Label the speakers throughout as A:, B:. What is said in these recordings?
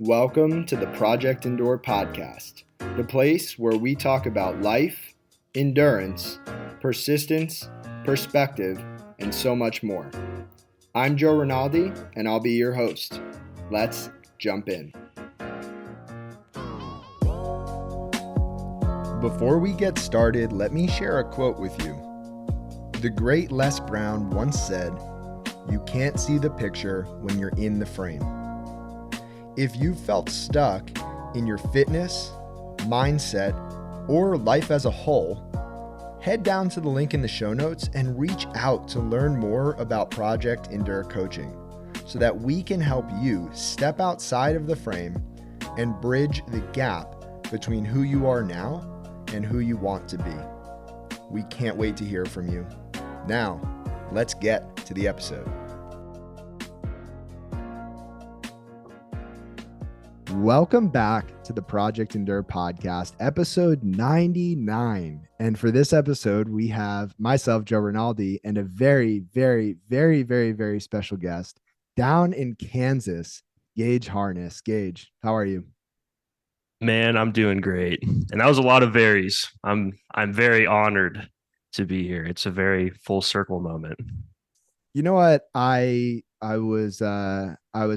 A: Welcome to the Project Endure podcast, the place where we talk about life, endurance, persistence, perspective, and so much more. I'm Joe Rinaldi, and I'll be your host. Let's jump in. Before we get started, let me share a quote with you. The great Les Brown once said, "You can't see the picture when you're in the frame." If you felt stuck in your fitness, mindset, or life as a whole, head down to the link in the show notes and reach out to learn more about Project Endure Coaching so that we can help you step outside of the frame and bridge the gap between who you are now and who you want to be. We can't wait to hear from you. Now, let's get to the episode. Welcome back to the Project Endure podcast, episode 99. And for this episode, we have myself, Joe Rinaldi, and a very, very, very, very, very special guest down in Kansas, Gage Harness. Gage, how are you?
B: Man, I'm doing great. And that was a lot of varies. I'm very honored to be here. It's a very full circle moment.
A: You know what? I was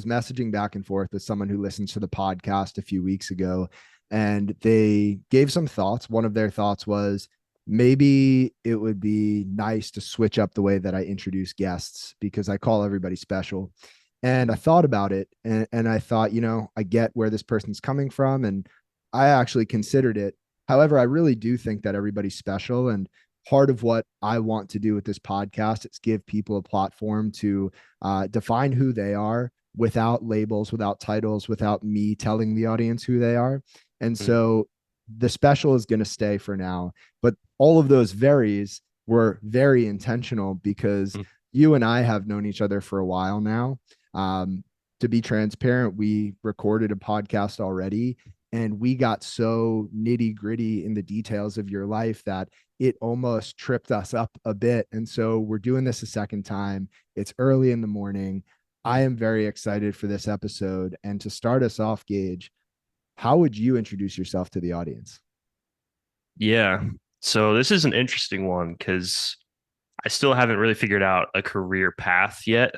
A: messaging back and forth with someone who listens to the podcast a few weeks ago, and they gave some thoughts. One of their thoughts was maybe it would be nice to switch up the way that I introduce guests because I call everybody special. And I thought about it, and I thought, I get where this person's coming from, and I actually considered it. However, I really do think that everybody's special, and part of what I want to do with this podcast is give people a platform to define who they are without labels, without titles, without me telling the audience who they are. And so the special is going to stay for now, but all of those varies were very intentional because you and I have known each other for a while now. To be transparent, we recorded a podcast already, and we got so nitty gritty in the details of your life that it almost tripped us up a bit. And so we're doing this a second time. It's early in the morning. I am very excited for this episode. And to start us off, Gage, how would you introduce yourself to the audience?
B: Yeah. So this is an interesting one because I still haven't really figured out a career path yet,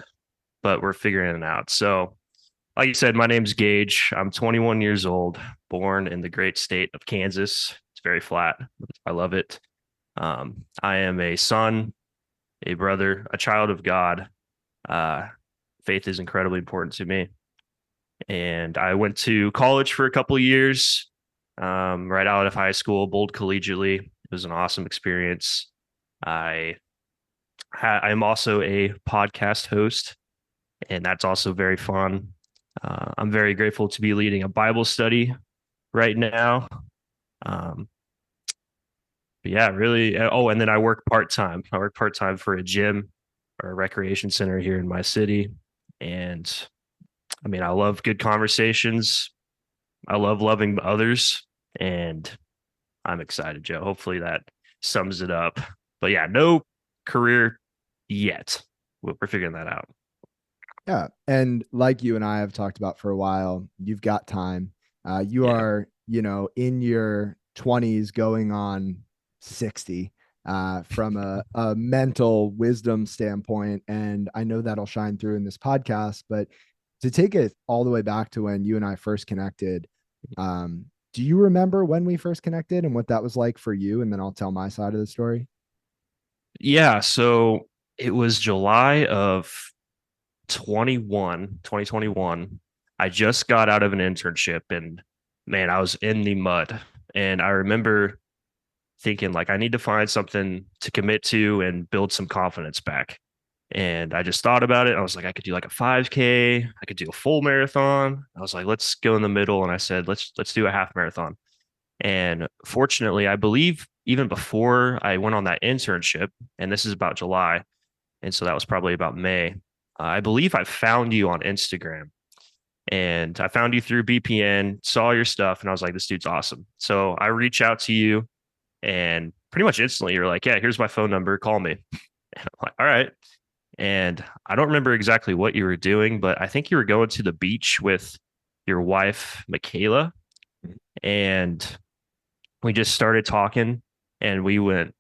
B: but we're figuring it out. So like you said, my name's Gage. I'm 21 years old, born in the great state of Kansas. It's very flat. I love it. I am a son, a brother, a child of God. Faith is incredibly important to me. And I went to college for a couple of years, right out of high school, bowled collegiately. It was an awesome experience. I'm also a podcast host, and that's also very fun. I'm very grateful to be leading a Bible study right now. But yeah, really. Oh, and then I work part-time. I work part-time for a gym or a recreation center here in my city. And I mean, I love good conversations. I love loving others. And I'm excited, Joe. Hopefully that sums it up. But yeah, no career yet. We're figuring that out.
A: Yeah. And like you and I have talked about for a while, you've got time. You are, in your 20s going on 60 from a mental wisdom standpoint. And I know that'll shine through in this podcast, but to take it all the way back to when you and I first connected, do you remember when we first connected and what that was like for you? And then I'll tell my side of the story.
B: Yeah. So it was July of 2021. I just got out of an internship and man, I was in the mud. And I remember thinking like I need to find something to commit to and build some confidence back. And I just thought about it. I was like, I could do like a 5K, I could do a full marathon. I was like, let's go in the middle. And I said, let's do a half marathon. And fortunately, I believe even before I went on that internship, and this is about July, and so that was probably about May, I believe I found you on Instagram. And I found you through BPN, saw your stuff, and I was like, this dude's awesome. So I reach out to you, and pretty much instantly you're like, yeah, here's my phone number, call me. And I'm like, all right. And I don't remember exactly what you were doing, but I think you were going to the beach with your wife, Michaela, and we just started talking and we went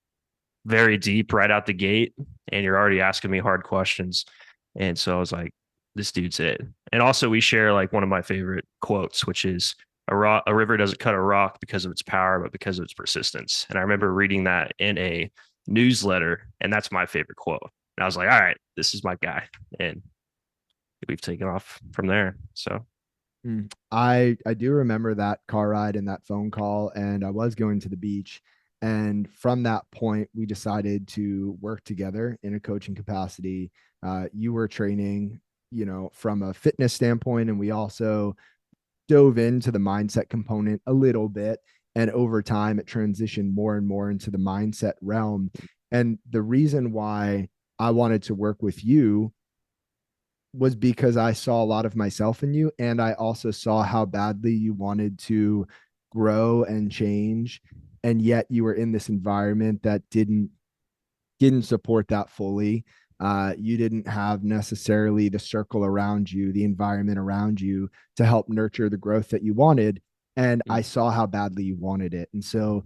B: very deep right out the gate. And you're already asking me hard questions. And so I was like, this dude's it. And also, we share like one of my favorite quotes, which is a river doesn't cut a rock because of its power, but because of its persistence. And I remember reading that in a newsletter, and that's my favorite quote. And I was like, all right, this is my guy. And we've taken off from there. So,
A: I do remember that car ride and that phone call, and I was going to the beach. And from that point, we decided to work together in a coaching capacity. You were training, from a fitness standpoint, and we also dove into the mindset component a little bit. And over time, it transitioned more and more into the mindset realm. And the reason why I wanted to work with you was because I saw a lot of myself in you. And I also saw how badly you wanted to grow and change. And yet you were in this environment that didn't support that fully. You didn't have necessarily the circle around you, the environment around you to help nurture the growth that you wanted. And I saw how badly you wanted it. And so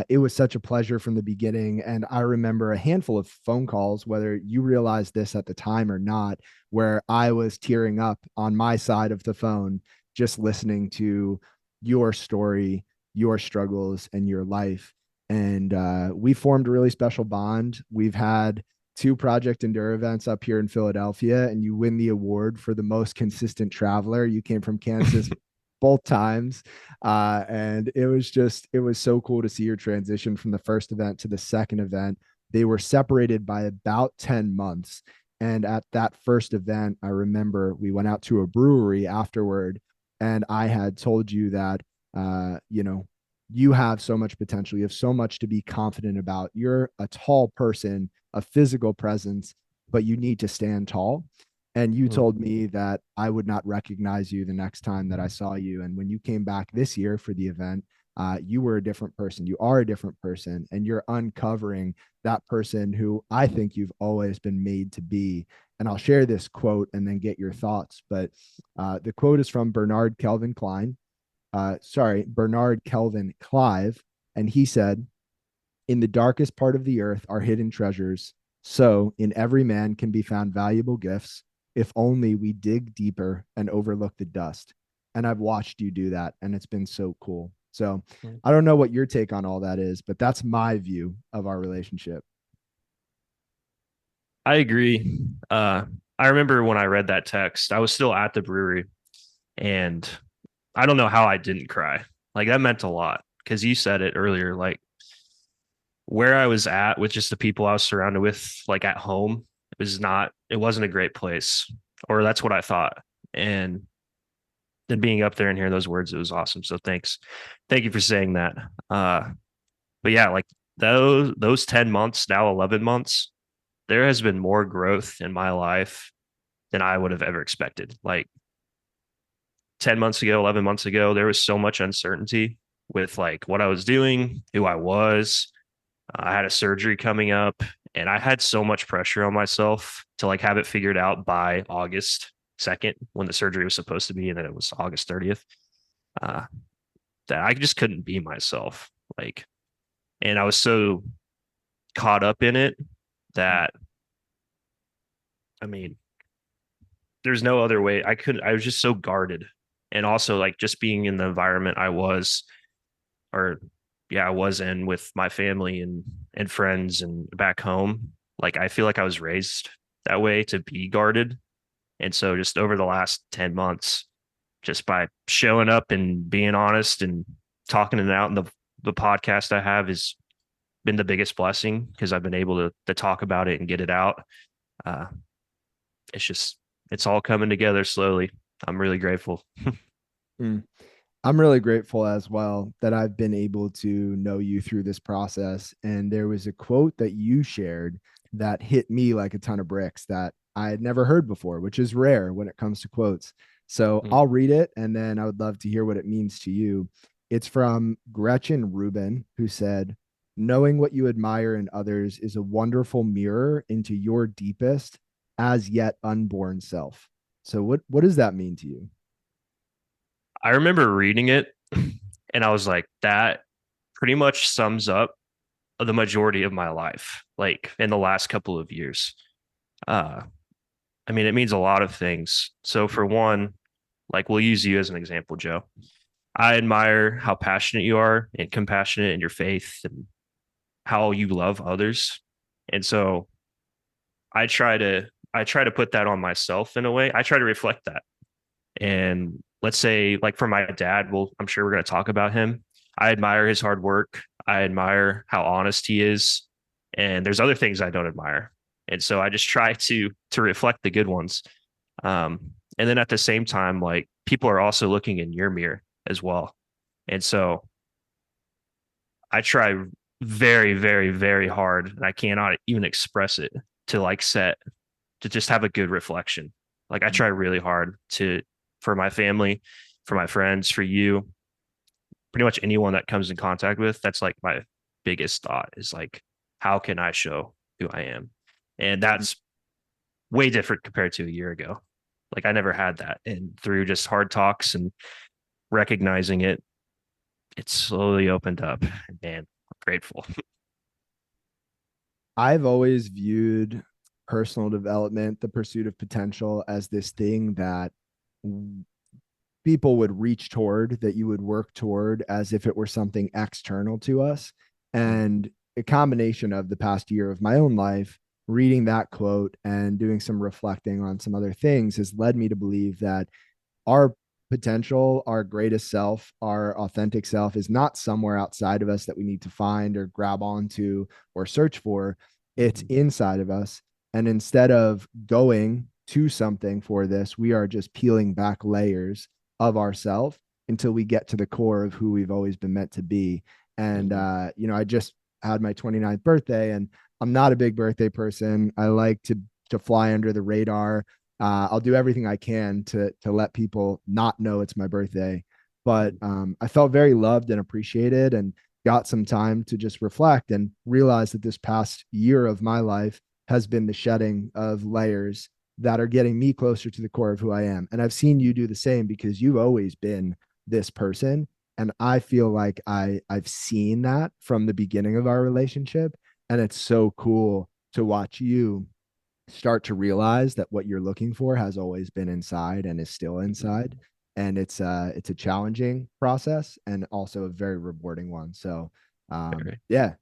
A: it was such a pleasure from the beginning. And I remember a handful of phone calls, whether you realized this at the time or not, where I was tearing up on my side of the phone, just listening to your story, your struggles, and your life. And we formed a really special bond. We've had two Project Endure events up here in Philadelphia, and you win the award for the most consistent traveler. You came from Kansas both times. And it was so cool to see your transition from the first event to the second event. They were separated by about 10 months. And at that first event, I remember we went out to a brewery afterward, and I had told you that, you have so much potential. You have so much to be confident about. You're a tall person, a physical presence, but you need to stand tall. And you told me that I would not recognize you the next time that I saw you. And when you came back this year for the event, you were a different person. You are a different person, and you're uncovering that person who I think you've always been made to be. And I'll share this quote and then get your thoughts. But the quote is from Bernard Kelvin Clive. And he said, in the darkest part of the earth are hidden treasures. So in every man can be found valuable gifts, if only we dig deeper and overlook the dust. And I've watched you do that, and it's been so cool. So I don't know what your take on all that is, but that's my view of our relationship.
B: I agree. I remember when I read that text, I was still at the brewery and I don't know how I didn't cry. Like that meant a lot because you said it earlier. Like where I was at with just the people I was surrounded with, like at home, it wasn't a great place, or that's what I thought. And then being up there and hearing those words, it was awesome. So thanks. Thank you for saying that. But yeah, like those 10 months, now 11 months, there has been more growth in my life than I would have ever expected. Like 10 months ago, 11 months ago, there was so much uncertainty with like what I was doing, who I was. I had a surgery coming up and I had so much pressure on myself to like have it figured out by August 2nd when the surgery was supposed to be. And then it was August 30th. Uh, that I just couldn't be myself. Like, and I was so caught up in it that, I mean, there's no other way. I was just so guarded. And also like just being in the environment or yeah, I was in with my family and friends and back home. Like I feel like I was raised that way to be guarded. And so just over the last 10 months, just by showing up and being honest and talking it out, and the podcast I have has been the biggest blessing because I've been able to talk about it and get it out. Uh, it's all coming together slowly. I'm really grateful.
A: Mm. I'm really grateful as well that I've been able to know you through this process. And there was a quote that you shared that hit me like a ton of bricks that I had never heard before, which is rare when it comes to quotes. So
B: Mm.
A: I'll read it and then I would love to hear what it means to you. It's from Gretchen Rubin, who said, knowing what you admire in others is a wonderful mirror into your deepest, as yet unborn self. So what does that mean to you?
B: I remember reading it and I was like, that pretty much sums up the majority of my life, like in the last couple of years. Uh, I mean, it means a lot of things. So, for one, like we'll use you as an example, Joe. I admire how passionate you are and compassionate in your faith and how you love others. And so I try to put that on myself in a way. I try to reflect that. And let's say, like for my dad, well, I'm sure we're going to talk about him. I admire his hard work. I admire how honest he is. And there's other things I don't admire. And so I just try to reflect the good ones. And then at the same time, like people are also looking in your mirror as well. And so I try very, very, very hard, and I cannot even express it to like set to just have a good reflection. Like I try really hard to for my family, for my friends, for you, pretty much anyone that comes in contact with. That's like my biggest thought is like, how can I show who I am? And that's way different compared to a year ago. Like I never had that. And through just hard talks and recognizing it, it slowly opened up. And man, I'm grateful.
A: I've always viewed personal development, the pursuit of potential, as this thing that people would reach toward, that you would work toward as if it were something external to us. And a combination of the past year of my own life, reading that quote and doing some reflecting on some other things has led me to believe that our potential, our greatest self, our authentic self is not somewhere outside of us that we need to find or grab onto or search for. It's inside of us. And instead of going to something for this, we are just peeling back layers of ourself until we get to the core of who we've always been meant to be. And, I just had my 29th birthday, and I'm not a big birthday person. I like to fly under the radar. I'll do everything I can to let people not know it's my birthday. But I felt very loved and appreciated, and got some time to just reflect and realize that this past year of my life has been the shedding of layers that are getting me closer to the core of who I am. And I've seen you do the same because you've always been this person. And I feel like I've seen that from the beginning of our relationship. And it's so cool to watch you start to realize that what you're looking for has always been inside and is still inside. And it's a challenging process and also a very rewarding one. So yeah.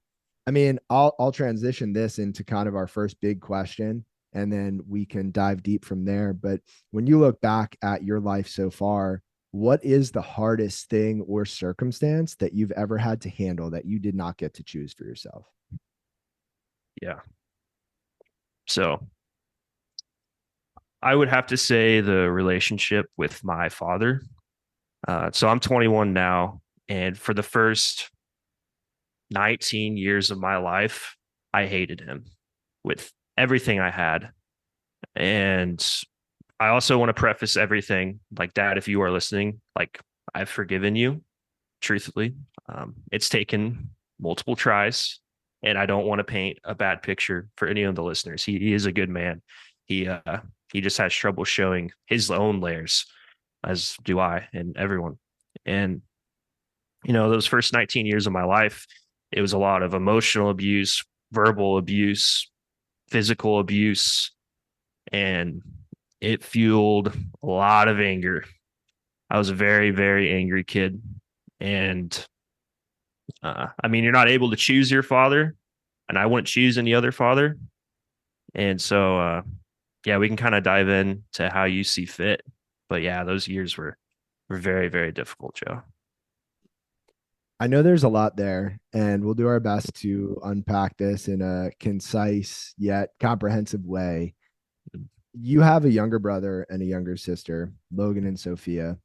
A: I mean, I'll transition this into kind of our first big question, and then we can dive deep from there. But when you look back at your life so far, what is the hardest thing or circumstance that you've ever had to handle that you did not get to choose for yourself?
B: Yeah. So I would have to say the relationship with my father. So I'm 21 now, and for the first 19 years of my life, I hated him with everything I had. And I also want to preface everything like, Dad, if you are listening, like, I've forgiven you, truthfully. It's taken multiple tries, and I don't want to paint a bad picture for any of the listeners. He is a good man. He uh, he just has trouble showing his own layers, as do I and everyone. And those first 19 years of my life, it was a lot of emotional abuse, verbal abuse, physical abuse, and it fueled a lot of anger. I was a very, very angry kid. And I mean, you're not able to choose your father, and I wouldn't choose any other father. And so, yeah, we can kind of dive in to how you see fit. But yeah, those years were very, very difficult, Joe.
A: I know there's a lot there, and we'll do our best to unpack this in a concise yet comprehensive way. You have a younger brother and a younger sister, Logan and Sophia.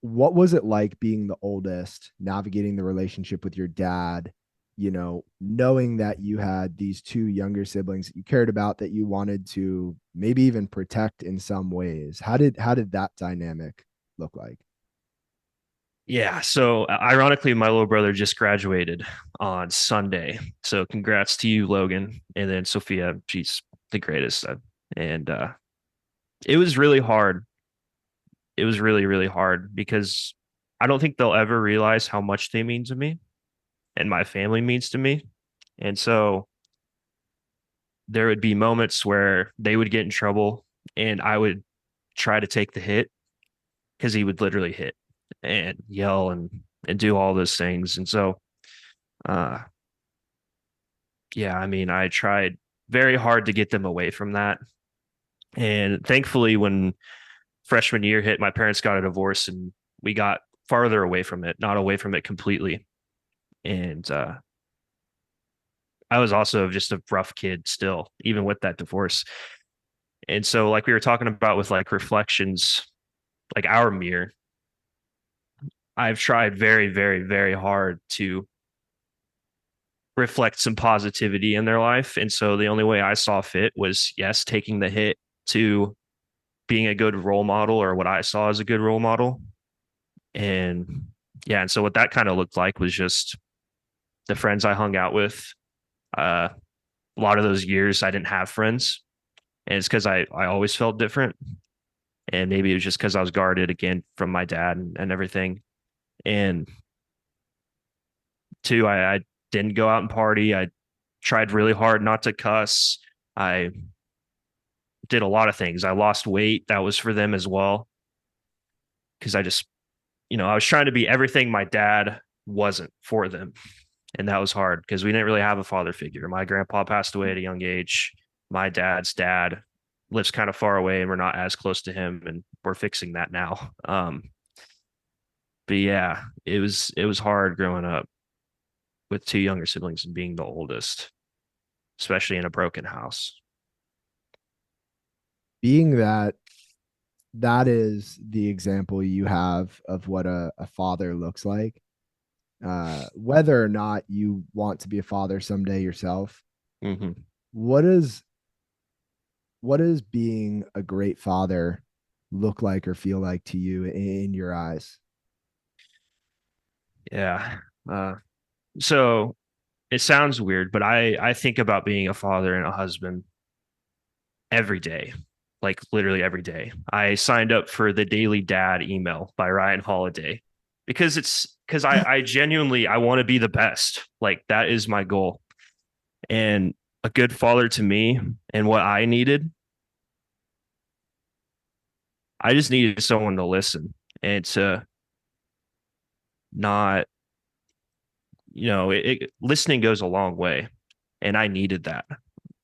A: What was it like being the oldest, navigating the relationship with your dad, knowing that you had these two younger siblings that you cared about, that you wanted to maybe even protect in some ways? How did that dynamic look like?
B: Yeah. So ironically, my little brother just graduated on Sunday. So congrats to you, Logan. And then Sophia, she's the greatest. And it was really hard. it was really, really hard because I don't think they'll ever realize how much they mean to me and my family means to me. And so there would be moments where they would get in trouble and I would try to take the hit because he would literally hit and yell and do all those things. And so uh yeah, I mean, I tried very hard to get them away from that. And thankfully when freshman year hit, my parents got a divorce and we got farther away from it, not away from it completely. And I was also just a rough kid still, even with that divorce. And so, like we were talking about with like reflections, like our mirror, I've tried very, very, very hard to reflect some positivity in their life. And so the only way I saw fit was, yes, taking the hit to being a good role model or what I saw as a good role model. And yeah, and so what that kind of looked like was just the friends I hung out with. Uh, a lot of those years I didn't have friends. And it's because I always felt different. And maybe it was just because I was guarded again from my dad and everything. And two, I didn't go out and party. I tried really hard not to cuss. I did a lot of things. I lost weight. That was for them as well. Because I just, I was trying to be everything my dad wasn't for them. And that was hard because we didn't really have a father figure. My grandpa passed away at a young age. My dad's dad lives kind of far away and we're not as close to him. And we're fixing that now. But yeah, it was hard growing up with two younger siblings and being the oldest, especially in a broken house.
A: Being that that is the example you have of what a father looks like. Whether or not you want to be a father someday yourself,
B: Mm-hmm.
A: what is what does being a great father look like or feel like to you in your eyes?
B: Yeah. Uh, so it sounds weird, but I think about being a father and a husband every day, like literally every day. I signed up for the Daily Dad email by Ryan Holiday because I genuinely I want to be the best. Like that is my goal. And a good father to me and what I needed, I just needed someone to listen and to not, listening goes a long way. And I needed that.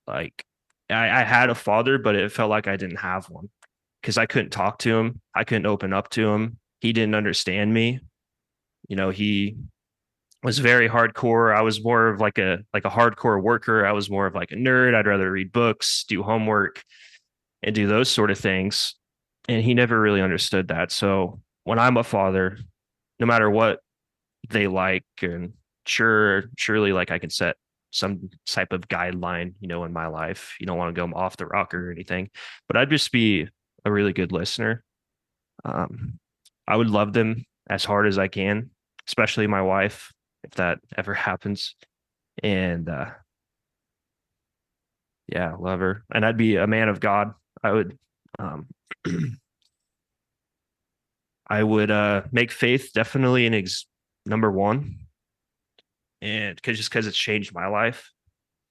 B: Like I had a father, but it felt like I didn't have one because I couldn't talk to him. I couldn't open up to him. He didn't understand me. He was very hardcore. I was more of like a hardcore worker. I was more of like a nerd. I'd rather read books, do homework, and do those sort of things. And he never really understood that. So when I'm a father, no matter what they like, and surely like I can set some type of guideline, in my life. You don't want to go off the rocker or anything, but I'd just be a really good listener. Um, I would love them as hard as I can, especially my wife, if that ever happens. And yeah, love her. And I'd be a man of God. I would um I would make faith definitely number one. And because it's changed my life.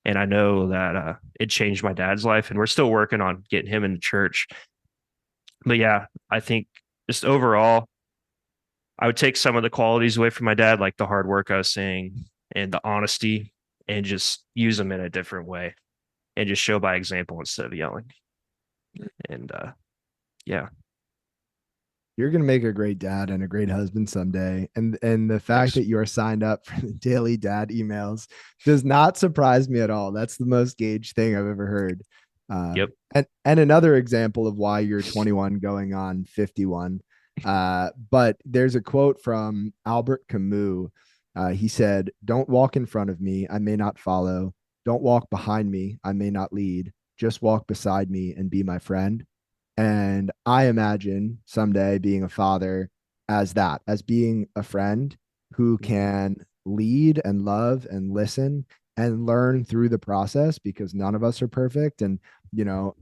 B: And I know that it changed my dad's life, and we're still working on getting him into church. But yeah, I think just overall, I would take some of the qualities away from my dad, like the hard work I was saying and the honesty, and just use them in a different way and just show by example instead of yelling. And yeah,
A: You're going to make a great dad and a great husband someday. And the fact
B: thanks.
A: that you are signed up for the daily dad emails does not surprise me at all. That's the most Gage thing I've ever heard.
B: Yep.
A: And another example of why you're 21 going on 51. But there's a quote from Albert Camus. He said, "Don't walk in front of me, I may not follow. Don't walk behind me, I may not lead. Just walk beside me and be my friend." And I imagine someday being a father as as being a friend who
B: Mhm.
A: can lead and love and listen and learn through the process because none of us are perfect. And,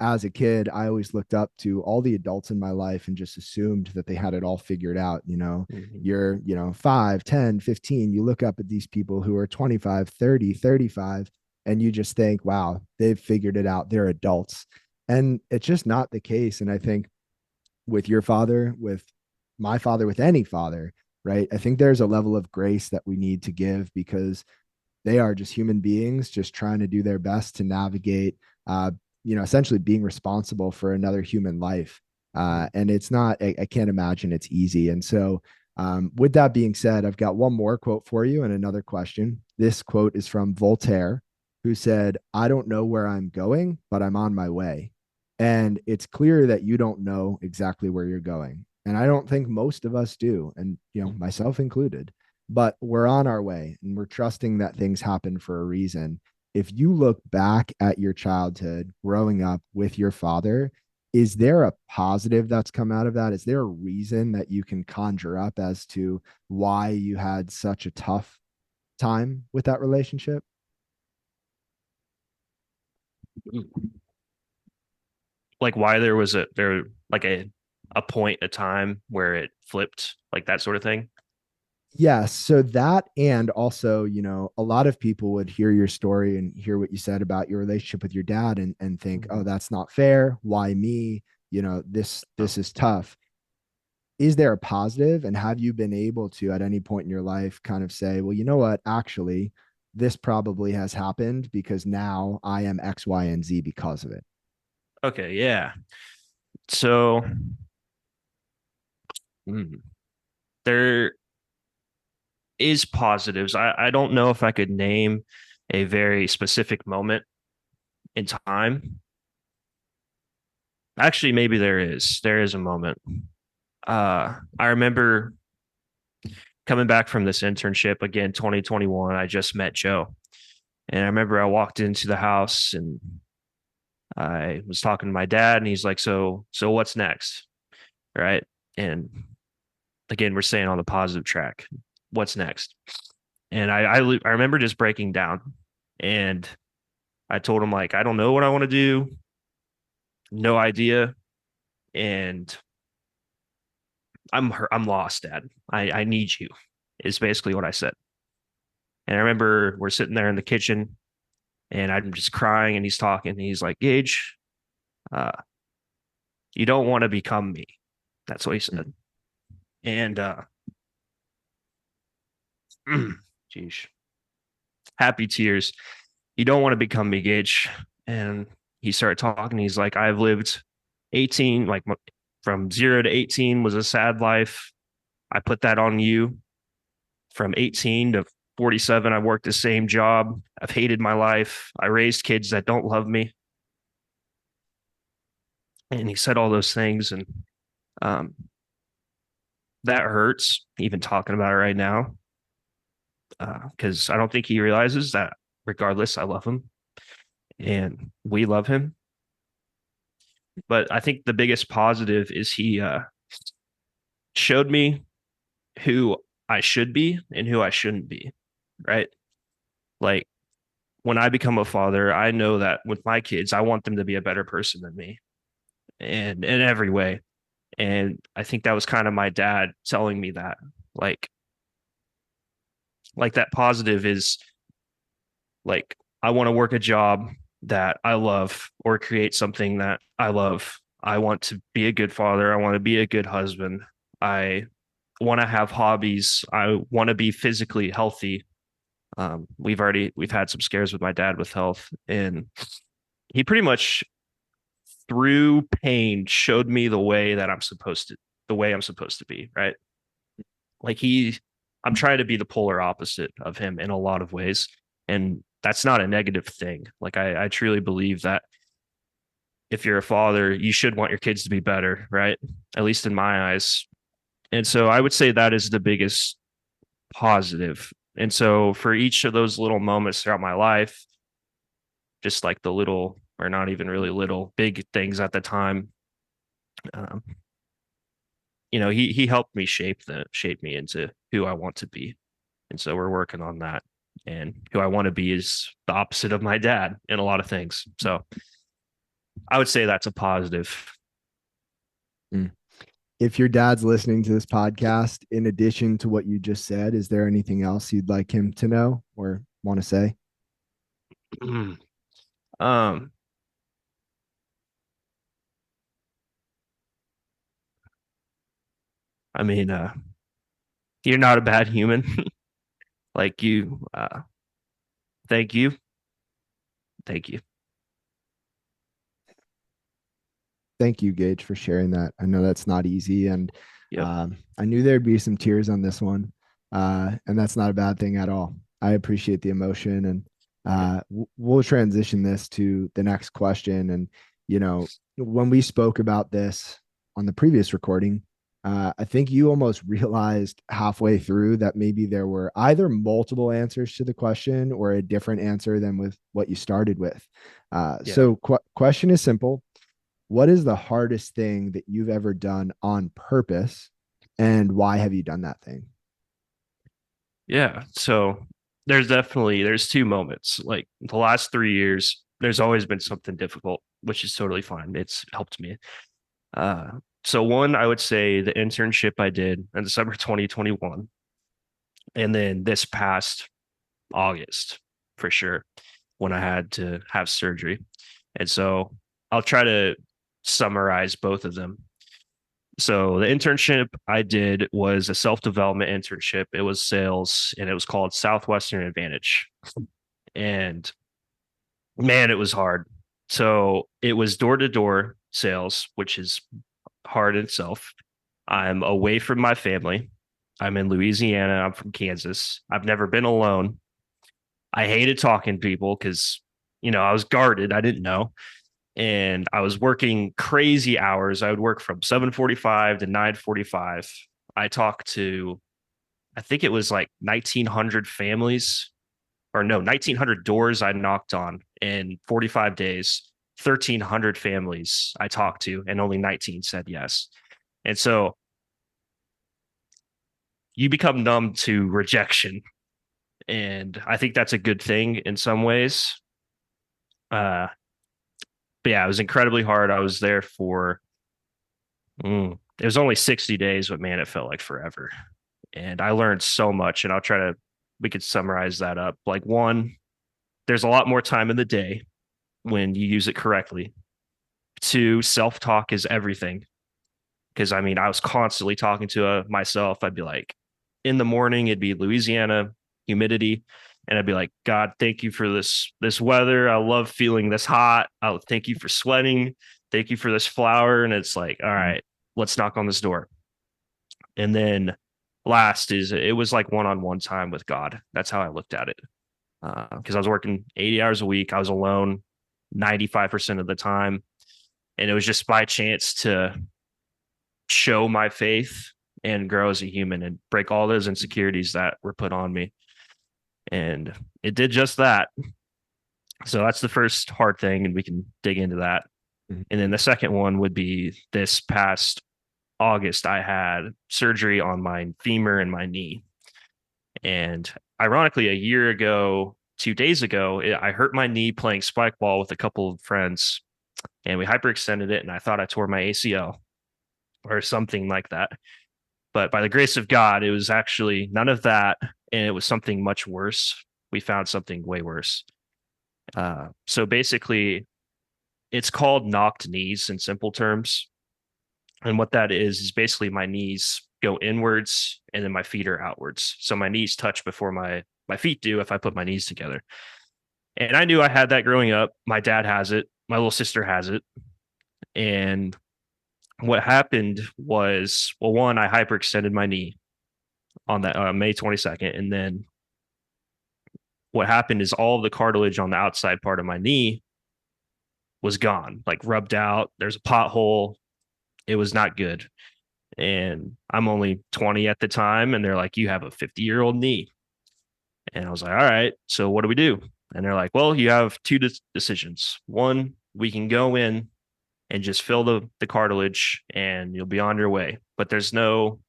A: as a kid, I always looked up to all the adults in my life and just assumed that they had it all figured out.
B: Mhm.
A: You're, 5, 10, 15. You look up at these people who are 25, 30, 35, and you just think, wow, they've figured it out. They're adults. And it's just not the case. And I think with your father, with my father, with any father, right? I think there's a level of grace that we need to give because they are just human beings just trying to do their best to navigate, essentially being responsible for another human life. And it's not, I can't imagine it's easy. And so, with that being said, I've got one more quote for you and another question. This quote is from Voltaire, who said, I don't know where I'm going, but I'm on my way. And it's clear that you don't know exactly where you're going. And I don't think most of us do, and myself included, but we're on our way and we're trusting that things happen for a reason. If you look back at your childhood growing up with your father, is there a positive that's come out of that? Is there a reason that you can conjure up as to why you had such a tough time with that relationship?
B: Like why there was like a point, a time where it flipped, like that sort of thing.
A: Yes. So that, and also, a lot of people would hear your story and hear what you said about your relationship with your dad and think, oh,
B: Mhm.
A: that's not fair. Why me?
B: Oh,
A: This is tough. Is there a positive? And have you been able to, at any point in your life, kind of say, well, you know what? Actually, this probably has happened because now I am X, Y, and Z because of it.
B: okay, yeah. So mm, there is positives. I don't know if I could name a very specific moment in time. Actually, maybe there is. There is a moment. I remember coming back from this internship again, 2021. I just met Joe, and I remember I walked into the house and I was talking to my dad, and he's like, "So what's next?" Right? And again, we're staying on the positive track. What's next? And I remember just breaking down, and I told him like, I don't know what I want to do, no idea, and I'm lost, Dad. I need you. Is basically what I said. And I remember we're sitting there in the kitchen, and I'm just crying, and he's talking, and he's like, Gage, uh, you don't want to become me. That's what he said. And geez, happy tears. You don't want to become me, Gage. And he started talking. He's like, I've lived 18, like from 0 to 18 was a sad life. I put that on you. From 18 to 47, I worked the same job. I've hated my life. I raised kids that don't love me. And he said all those things. And um, that hurts, even talking about it right now, because I don't think he realizes that regardless, I love him and we love him. But I think the biggest positive is he showed me who I should be and who I shouldn't be. Right. Like when I become a father, I know that with my kids, I want them to be a better person than me and in every way. And I think that was kind of my dad telling me that, like, like that positive is like, I want to work a job that I love or create something that I love. I want to be a good father. I want to be a good husband. I want to have hobbies. I want to be physically healthy. We've had some scares with my dad with health, and he pretty much through pain showed me the way I'm supposed to be, right? Like I'm trying to be the polar opposite of him in a lot of ways. And that's not a negative thing. Like I truly believe that if you're a father, you should want your kids to be better, right? At least in my eyes. And so I would say that is the biggest positive. And so for each of those little moments throughout my life, just like the little or not even really little big things at the time, um, he helped me shape me into who I want to be. And so we're working on that. and who I want to be is the opposite of my dad in a lot of things. So I would say that's a positive.
A: Mm. If your dad's listening to this podcast, in addition to what you just said, is there anything else you'd like him to know or want to say?
B: um, I mean, you're not a bad human. Like you, thank you, thank you.
A: Thank you, Gage, for sharing that. I know that's not easy, and
B: Yep.
A: I knew there'd be some tears on this one, and that's not a bad thing at all. I appreciate the emotion, and
B: Yep.
A: we'll transition this to the next question. And you know, when we spoke about this on the previous recording, I think you almost realized halfway through that maybe there were either multiple answers to the question or a different answer than with what you started with.
B: Yeah.
A: Question is simple: what is the hardest thing that you've ever done on purpose, and why have you done that thing?
B: Yeah. So there's two moments. Like the last 3 years, there's always been something difficult, which is totally fine. It's helped me. Uh, so one, I would say the internship I did in December 2021, and then this past August for sure when I had to have surgery. And so I'll try to summarize both of them. So the internship I did was a self-development internship. It was sales and it was called Southwestern Advantage. And man, it was hard. So it was door-to-door sales, which is hard in itself. I'm away from my family. I'm in Louisiana. I'm from Kansas. I've never been alone. I hated talking to people because, I was guarded. I didn't know. And I was working crazy hours. I would work from 7:45 to 9:45. I talked to, I think it was like 1,900 families, or no, 1,900 doors I knocked on in 45 days. 1,300 families I talked to, and only 19 said yes. And so you become numb to rejection. And I think that's a good thing in some ways. Uh, but yeah, it was incredibly hard. I was there for, it was only 60 days, but man, it felt like forever. And I learned so much. And we could summarize that up. Like, one, there's a lot more time in the day when you use it correctly. Two, self talk is everything. Because I mean, I was constantly talking to myself. I'd be like, in the morning, it'd be Louisiana humidity, and I'd be like, God, thank you for this weather. I love feeling this hot. Oh, thank you for sweating. Thank you for this flower. And it's like, all
A: Mm.
B: right, let's knock on this door. And then last is it was like one-on-one time with God. That's how I looked at it. Because I was working 80 hours a week. I was alone 95% of the time. And it was just by chance to show my faith and grow as a human and break all those insecurities that were put on me. And it did just that. So that's the first hard thing, and we can dig into that.
A: Mhm.
B: And then the second one would be this past August, I had surgery on my femur and my knee. And ironically, a year ago, 2 days ago, I hurt my knee playing spike ball with a couple of friends, and we hyperextended it, and I thought I tore my ACL or something like that. But by the grace of God, it was actually none of that, and it was something much worse. We found something way worse. So basically, it's called knocked knees in simple terms. And what that is basically my knees go inwards and then my feet are outwards. So my knees touch before my feet do if I put my knees together. And I knew I had that growing up. My dad has it. My little sister has it. And what happened was, well, one, I hyperextended my knee on that May 22nd. And then what happened is all of the cartilage on the outside part of my knee was gone, like rubbed out. There's a pothole. It was not good. And I'm only 20 at the time. And they're like, you have a 50-year-old knee. And I was like, all right, so what do we do? And they're like, well, you have two decisions. One, we can go in and just fill the cartilage and you'll be on your way. But there's no,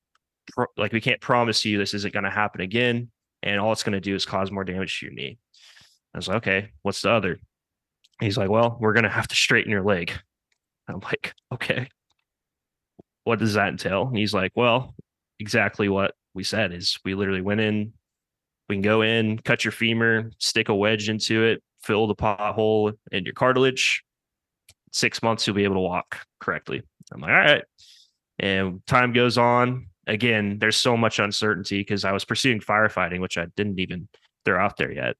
B: like, we can't promise you this isn't going to happen again. and all it's going to do is cause more damage to your knee. I was like, okay, what's the other? He's like, well, we're going to have to straighten your leg. I'm like, okay, what does that entail? And he's like, well, exactly what we said is we literally went in, we can go in, cut your femur, stick a wedge into it, fill the pothole in your cartilage. 6 months, you'll be able to walk correctly. I'm like, all right. And time goes on. Again, there's so much uncertainty because I was pursuing firefighting, which I didn't even throw out there yet.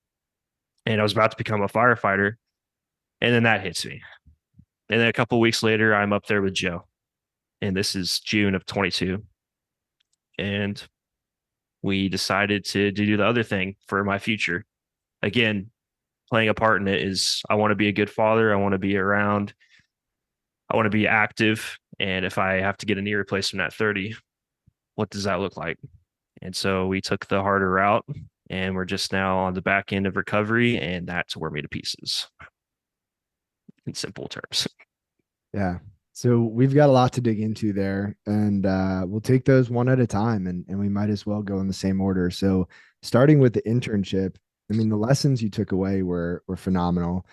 B: And I was about to become a firefighter. And then that hits me. And then a couple of weeks later, I'm up there with Joe. And this is June of 22. And we decided to do the other thing for my future. Again, playing a part in it is I want to be a good father. I want to be around. I want to be active. And if I have to get a knee replacement at 30, what does that look like? And so we took the harder route and we're just now on the back end of recovery, and that tore me to pieces in simple terms.
A: Yeah. So we've got a lot to dig into there, and we'll take those one at a time, and we might as well go in the same order. So starting with the internship, I mean, the lessons you took away were phenomenal.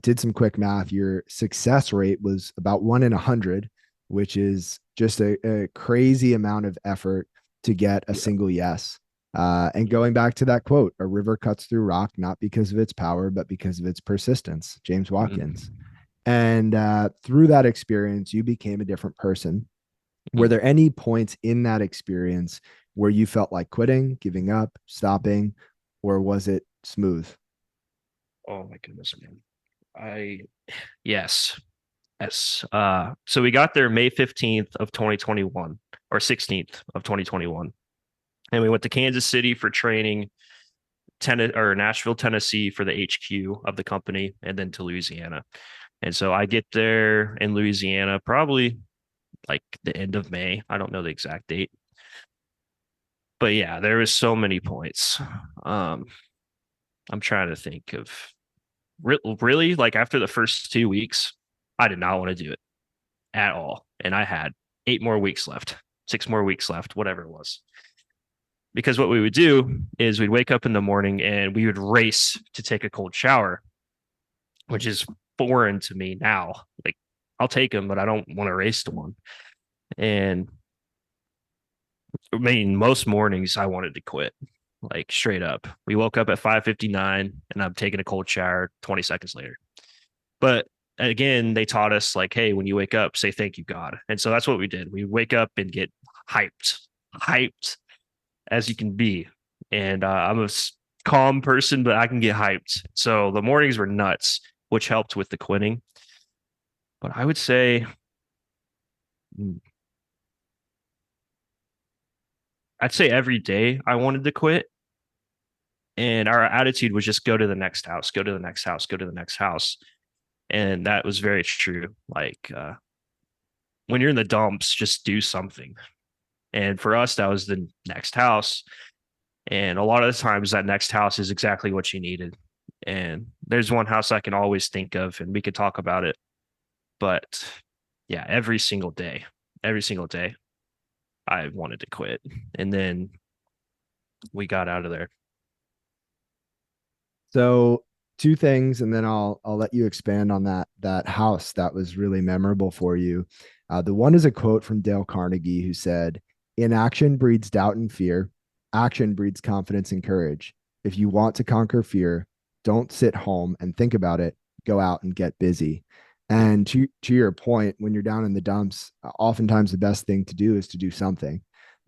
A: Did some quick math. Your success rate was about 1 in 100, which is just a crazy amount of effort to get a
B: Yeah.
A: single yes. And going back to that quote, a river cuts through rock, not because of its power, but because of its persistence. James Watkins.
B: Mm-hmm.
A: And through that experience, you became a different person. Were there any points in that experience where you felt like quitting, giving up, stopping, or was it smooth?
B: Oh my goodness, man. I yes. Yes. So we got there May 15th of 2021 or 16th of 2021. And we went to Kansas City for training, or Nashville, Tennessee for the HQ of the company, and then to Louisiana. And so I get there in Louisiana probably like the end of May. I don't know the exact date. But yeah, there was so many points. Um, I'm trying to think of really like after the first 2 weeks, I did not want to do it at all. And I had 8 more weeks left, 6 more weeks left, whatever it was. Because what we would do is we'd wake up in the morning and we would race to take a cold shower, which is foreign to me now. Like I'll take them, but I don't want to race to one. And I mean, most mornings I wanted to quit, like straight up. We woke up at 5:59 and I'm taking a cold shower 20 seconds later. But again, they taught us like, hey, when you wake up, say thank you, God. And so that's what we did. We wake up and get hyped as you can be. And I'm a calm person, but I can get hyped. So the mornings were nuts, which helped with the quitting. But I would say, mm, I'd say every day I wanted to quit. And our attitude was just go to the next house, go to the next house, go to the next house. And that was very true. Like when you're in the dumps, just do something. And for us, that was the next house. And a lot of the times, that next house is exactly what you needed. And there's one house I can always think of, and we could talk about it. But yeah, every single day, I wanted to quit. And then we got out of there.
A: So two things, and then I'll let you expand on that house that was really memorable for you. The one is a quote from Dale Carnegie, who said, "Inaction breeds doubt and fear. Action breeds confidence and courage. If you want to conquer fear, don't sit home and think about it. Go out and get busy." And to your point, when you're down in the dumps, oftentimes the best thing to do is to do something,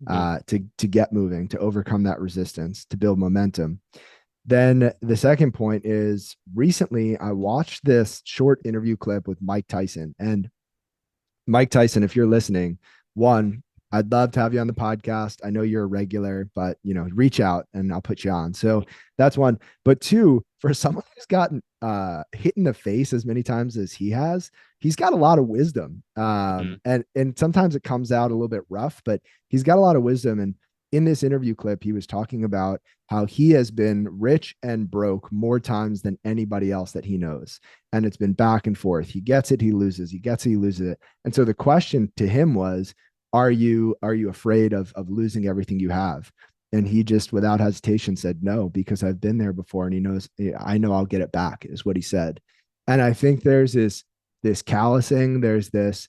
B: Mm-hmm.
A: to get moving, to overcome that resistance, to build momentum. Then the second point is recently I watched this short interview clip with Mike Tyson. And Mike Tyson, if you're listening, one, I'd love to have you on the podcast. I know you're a regular, but reach out and I'll put you on. So that's one. But two, for someone who's gotten hit in the face as many times as he has, he's got a lot of wisdom.
B: Mm-hmm.
A: And sometimes it comes out a little bit rough, but he's got a lot of wisdom. And in this interview clip, he was talking about how he has been rich and broke more times than anybody else that he knows. And it's been back and forth. He gets it, he loses, he gets it, he loses it. And so the question to him was, are you afraid of losing everything you have? And he just without hesitation said no, because I've been there before and he knows, I know I'll get it back, is what he said. And I think there's this callousing, there's this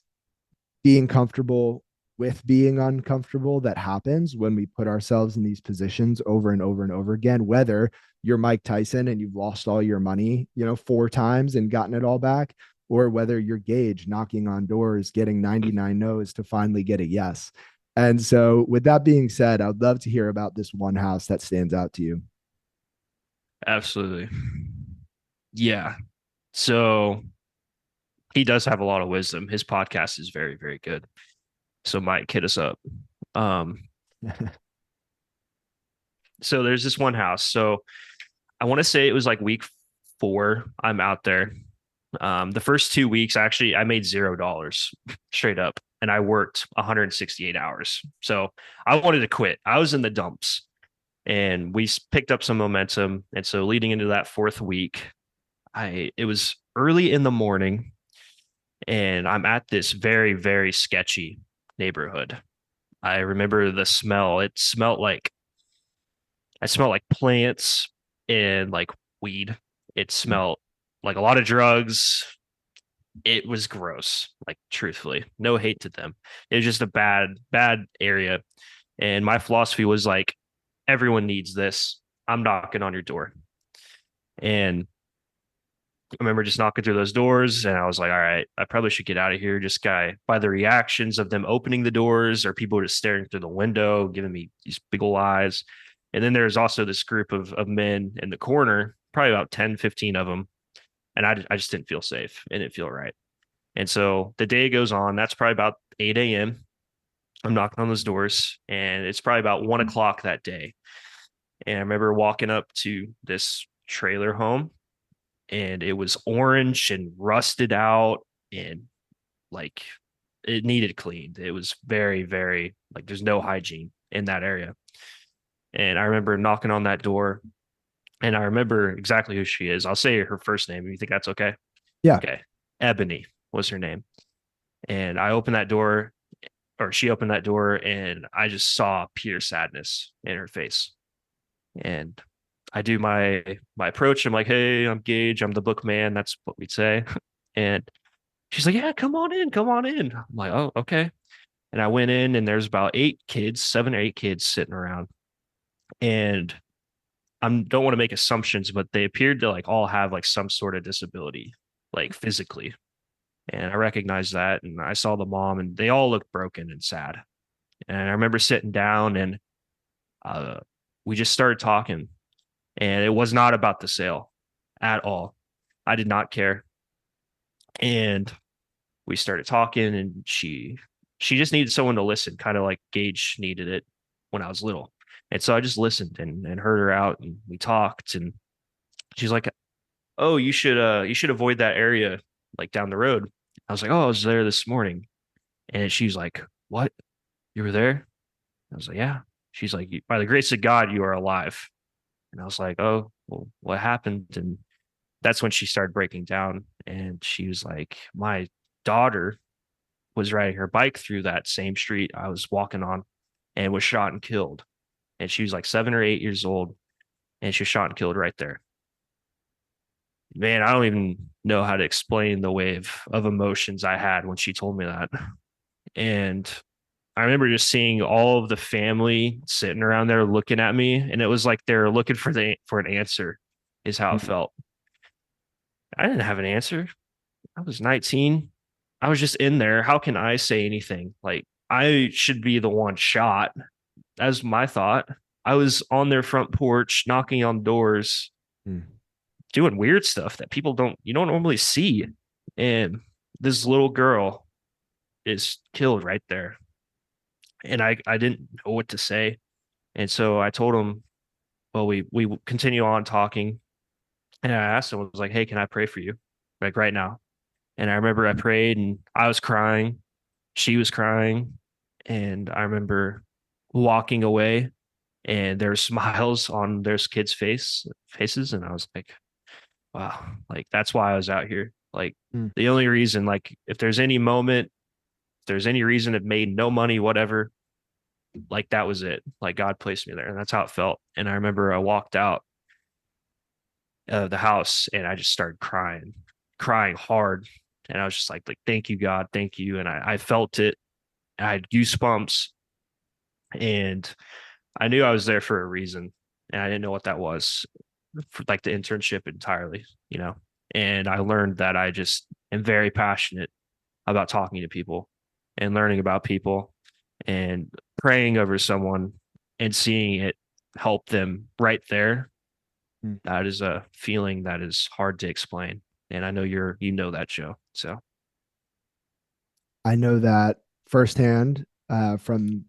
A: being comfortable with being uncomfortable that happens when we put ourselves in these positions over and over and over again, whether you're Mike Tyson and you've lost all your money, 4 times and gotten it all back, or whether you're Gage knocking on doors, getting 99 no's to finally get a yes. And so, with that being said, I'd love to hear about this one house that stands out to you.
B: Absolutely. Yeah. So he does have a lot of wisdom. His podcast is very, very good. So Mike, hit us up. Um, so there's this one house. So I want to say it was like week 4. I'm out there. The first 2 weeks, actually, I made $0 straight up, and I worked 168 hours. So I wanted to quit. I was in the dumps, and we picked up some momentum. And so leading into that 4th week, it was early in the morning, and I'm at this very, very sketchy neighborhood. I remember the smell. I smelled like plants and like weed. It smelled like a lot of drugs. It was gross, like truthfully. No hate to them. It was just a bad, bad area. And my philosophy was like, everyone needs this. I'm knocking on your door. And I remember just knocking through those doors and I was like, all right, I probably should get out of here. Just by the reactions of them opening the doors or people just staring through the window, giving me these big old eyes. And then there's also this group of men in the corner, probably about 10, 15 of them. And I just didn't feel safe. It didn't feel right. And so the day goes on. That's probably about 8 a.m. I'm knocking on those doors and it's probably about 1 o'clock that day. And I remember walking up to this trailer home and it was orange and rusted out and like it needed cleaned. It was very, very like there's no hygiene in that area. And I remember knocking on that door and I remember exactly who she is. I'll say her first name. You think that's okay?
A: Yeah.
B: Okay. Ebony was her name. And I opened that door, or she opened that door, and I just saw pure sadness in her face. And I do my approach. I'm like, hey, I'm Gage. I'm the book man. That's what we'd say. And she's like, yeah, come on in, come on in. I'm like, oh, okay. And I went in, and there's about 8 kids, 7 or 8 kids sitting around. And I don't want to make assumptions, but they appeared to like all have like some sort of disability, like physically. And I recognized that. And I saw the mom, and they all looked broken and sad. And I remember sitting down, and uh, we just started talking. And it was not about the sale at all. I did not care. And we started talking, and she just needed someone to listen, kind of like Gage needed it when I was little. And so I just listened and heard her out, and we talked. And she's like, "Oh, you should avoid that area like down the road." I was like, "Oh, I was there this morning." And she's like, "What? You were there?" I was like, "Yeah." She's like, "By the grace of God, you are alive." And I was like, "Oh, well, what happened?" And that's when she started breaking down. And she was like, "My daughter was riding her bike through that same street I was walking on and was shot and killed." And she was like 7 or 8 years old and she was shot and killed right there. Man, I don't even know how to explain the wave of emotions I had when she told me that. And I remember just seeing all of the family sitting around there looking at me, and it was like they're looking for an answer, is how it
A: Mm.
B: felt. I didn't have an answer. I was 19. I was just in there. How can I say anything? Like I should be the one shot. That's my thought. I was on their front porch knocking on doors,
A: Mm.
B: doing weird stuff that you don't normally see. And this little girl is killed right there. And I didn't know what to say. And so I told him, well, we continue on talking. And I asked him, I was like, hey, can I pray for you? Like right now. And I remember I prayed and I was crying. She was crying. And I remember walking away and there's smiles on their kids' faces. And I was like, wow, like that's why I was out here. Like
A: Mm.
B: the only reason, like if there's any moment, if there's any reason it made no money, whatever, like that was it. Like God placed me there, and that's how it felt. And I remember I walked out of the house and I just started crying, crying hard. And I was just like, thank you, God, thank you. And I felt it. I had goosebumps, and I knew I was there for a reason, and I didn't know what that was for like the internship entirely, you know. And I learned that I just am very passionate about talking to people and learning about people and praying over someone and seeing it help them right there.
A: Hmm.
B: That is a feeling that is hard to explain. And I know you know that, Joe. So
A: I know that firsthand from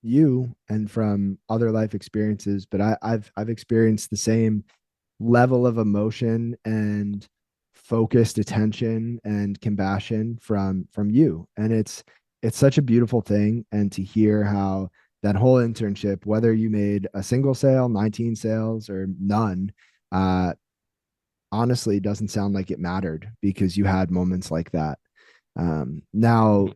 A: you and from other life experiences, but I've experienced the same level of emotion and focused attention and compassion from you, and it's such a beautiful thing. And to hear how that whole internship, whether you made a single sale, 19 sales, or none, uh honestly doesn't sound like it mattered because you had moments like that. Now,
B: mhm,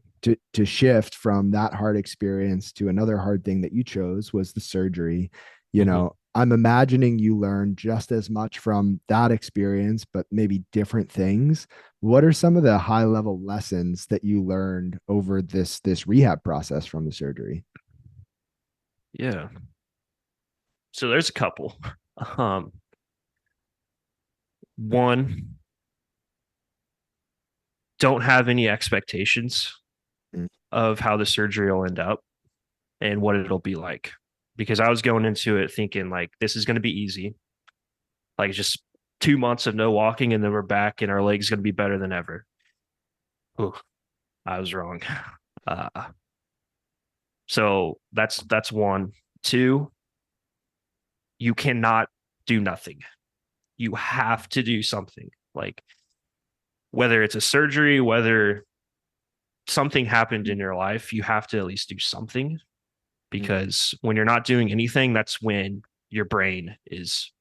A: to shift from that hard experience to another hard thing that you chose was the surgery. You
B: mhm.
A: know, I'm imagining you learned just as much from that experience, but maybe different things. What are some of the high level lessons that you learned over this rehab process from the surgery?
B: Yeah. So there's a couple. Um, One, don't have any expectations
A: Mm.
B: of how the surgery will end up and what it'll be like. Because I was going into it thinking like this is going to be easy, like just 2 months of no walking and then we're back and our leg's going to be better than ever. Ooh, I was wrong. Uh, so that's one. Two, you cannot do nothing. You have to do something. Like whether it's a surgery, whether something happened in your life, you have to at least do something,
A: Mm.
B: because when you're not doing anything, that's when your brain is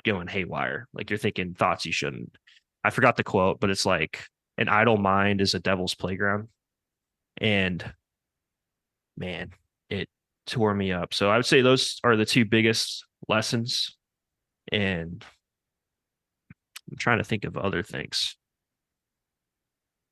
B: going haywire. Like you're thinking thoughts you shouldn't. I forgot the quote, but it's like an idle mind is a devil's playground. And man, it tore me up. So I would say those are the two biggest lessons. And I'm trying to think of other things.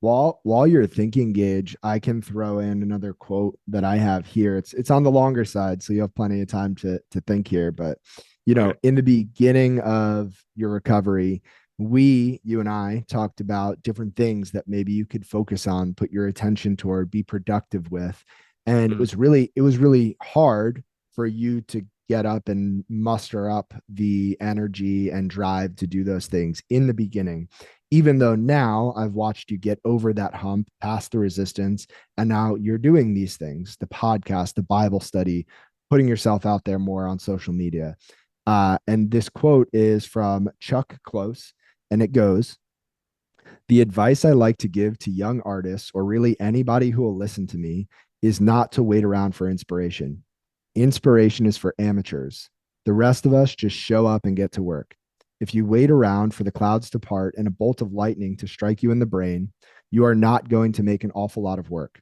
A: While you're thinking, Gage, I can throw in another quote that I have here. It's on the longer side, so you have plenty of time to think here. But you know,
B: Okay.
A: in the beginning of your recovery, you and I talked about different things that maybe you could focus on, put your attention toward, be productive with. And
B: Mm,
A: it was really hard for you to get up and muster up the energy and drive to do those things in the beginning, even though now I've watched you get over that hump, past the resistance, and now you're doing these things, the podcast, the Bible study, putting yourself out there more on social media. And this quote is from Chuck Close, and it goes, the advice I like to give to young artists, or really anybody who will listen to me, is not to wait around for inspiration. Inspiration is for amateurs. The rest of us just show up and get to work. If you wait around for the clouds to part and a bolt of lightning to strike you in the brain, you are not going to make an awful lot of work.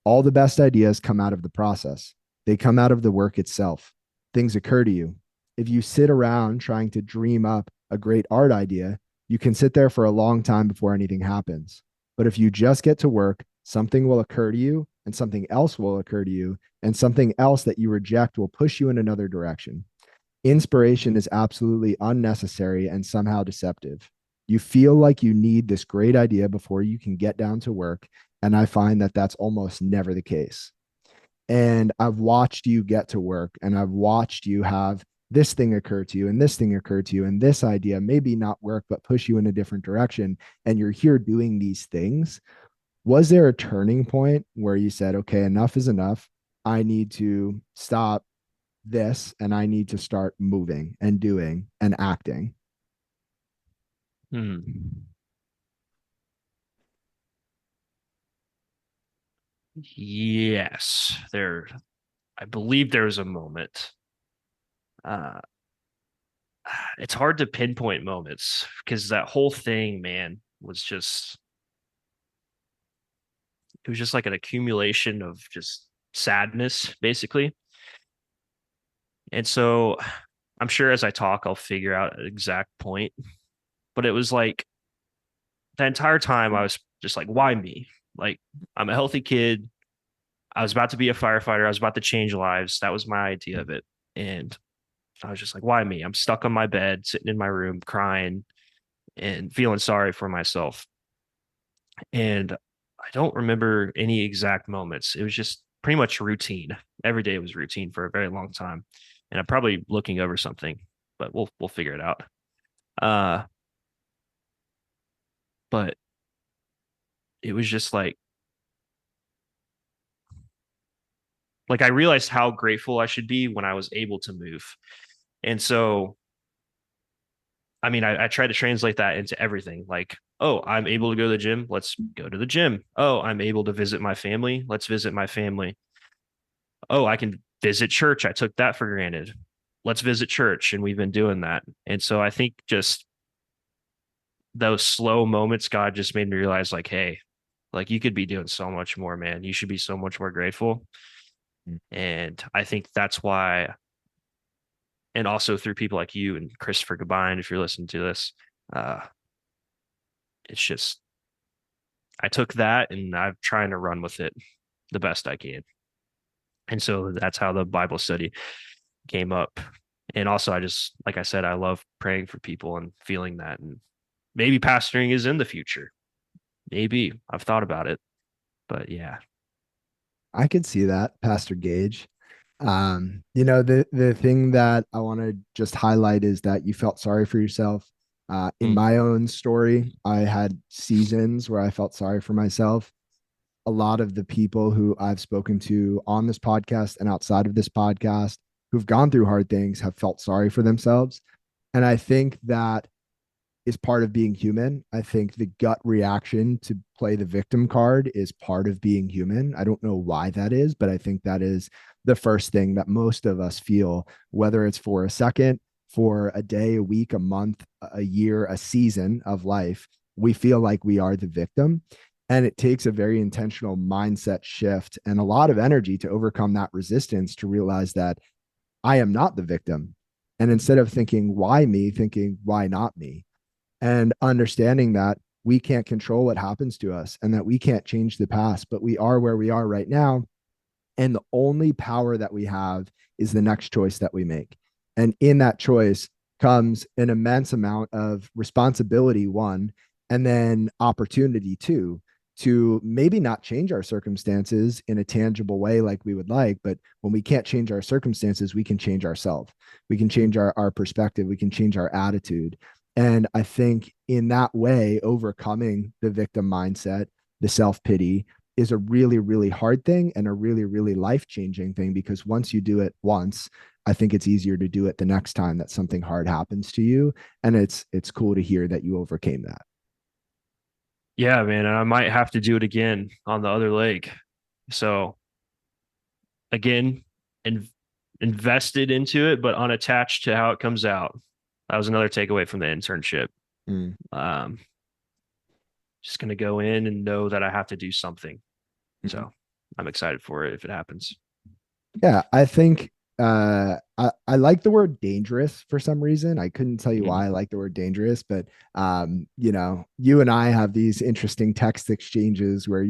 A: All the best ideas come out of the process, they come out of the work itself. Things occur to you. If you sit around trying to dream up a great art idea, you can sit there for a long time before anything happens. But if you just get to work, something will occur to you, and something else will occur to you, and something else that you reject will push you in another direction. Inspiration is absolutely unnecessary and somehow deceptive. You feel like you need this great idea before you can get down to work. And I find that that's almost never the case. And I've watched you get to work, and I've watched you have this thing occur to you, and this thing occur to you, and this idea maybe not work, but push you in a different direction. And you're here doing these things. Was there a turning point where you said, okay, enough is enough? I need to stop this and I need to start moving and doing and acting?
B: hmm. Yes, there. I believe there was a moment. Uh, it's hard to pinpoint moments because that whole thing, man, was just it was just like an accumulation of just sadness, basically. And so I'm sure as I talk, I'll figure out an exact point. But it was like the entire time I was just like, why me? Like, I'm a healthy kid. I was about to be a firefighter. I was about to change lives. That was my idea of it. And I was just like, why me? I'm stuck on my bed, sitting in my room, crying and feeling sorry for myself. And I don't remember any exact moments. It was just pretty much routine. Every day was routine for a very long time. And I'm probably looking over something, but we'll figure it out. Uh, but it was just like I realized how grateful I should be when I was able to move. And so I mean, I try to translate that into everything. Like, oh, I'm able to go to the gym. Let's go to the gym. Oh, I'm able to visit my family. Let's visit my family. Oh, I can visit church. I took that for granted. Let's visit church. And we've been doing that. And so I think just those slow moments, God just made me realize, like, hey, like you could be doing so much more, man. You should be so much more grateful. And I think that's why, and also through people like you and Christopher Gabine, if you're listening to this, uh, it's just I took that and I'm trying to run with it the best I can. And so that's how the Bible study came up. And also, I just, like I said, I love praying for people and feeling that. And maybe pastoring is in the future. Maybe I've thought about it, but yeah.
A: I could see that, Pastor Gage. The thing that I want to just highlight is that you felt sorry for yourself. In
B: Mm,
A: my own story, I had seasons where I felt sorry for myself. A lot of the people who I've spoken to on this podcast and outside of this podcast who've gone through hard things have felt sorry for themselves. And I think that is part of being human. I think the gut reaction to play the victim card is part of being human. I don't know why that is, but I think that is the first thing that most of us feel, whether it's for a second, for a day, a week, a month, a year, a season of life. We feel like we are the victim. And it takes a very intentional mindset shift and a lot of energy to overcome that resistance to realize that I am not the victim. And instead of thinking, why me, thinking, why not me? And understanding that we can't control what happens to us and that we can't change the past, but we are where we are right now. And the only power that we have is the next choice that we make. And in that choice comes an immense amount of responsibility, one, and then opportunity, two, to maybe not change our circumstances in a tangible way like we would like. But when we can't change our circumstances, we can change ourselves. We can change our perspective. We can change our attitude. And I think in that way, overcoming the victim mindset, the self pity, is a really, really hard thing and a really, really life changing thing because once you do it once, I think it's easier to do it the next time that something hard happens to you. And it's cool to hear that you overcame that.
B: yeah, man. And I might have to do it again on the other leg. So again, in, invested into it, but unattached to how it comes out. That was another takeaway from the internship.
A: Mm.
B: Um, just going to go in and know that I have to do something.
A: Mm-hmm.
B: So I'm excited for it if it happens.
A: Yeah, I think I like the word dangerous for some reason. I couldn't tell you why I
B: Mhm.
A: like the word dangerous, but you and I have these interesting text exchanges where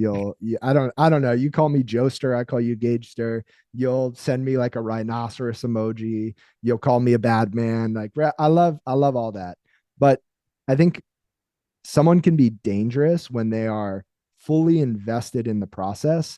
A: I don't know, you call me Joester, I call you Gagester. You'll send me like a rhinoceros emoji, you'll call me a bad man. Like I love all that. But I think someone can be dangerous when they are fully invested in the process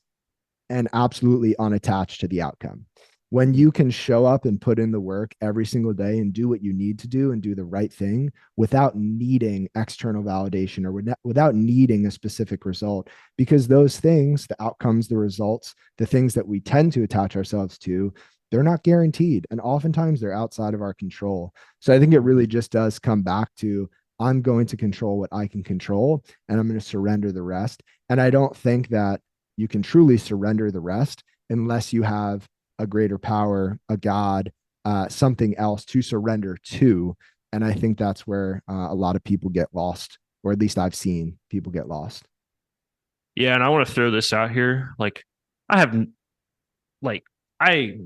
A: and absolutely unattached to the outcome. When you can show up and put in the work every single day and do what you need to do and do the right thing without needing external validation or without needing a specific result, because those things, the outcomes, the results, the things that we tend to attach ourselves to, they're not guaranteed. And oftentimes they're outside of our control. So I think it really just does come back to I'm going to control what I can control and I'm going to surrender the rest. And I don't think that you can truly surrender the rest unless you have a greater power, a God, something else to surrender to. And I think that's where a lot of people get lost, or at least I've seen people get lost.
B: Yeah, and I want to throw this out here. Like, I have like I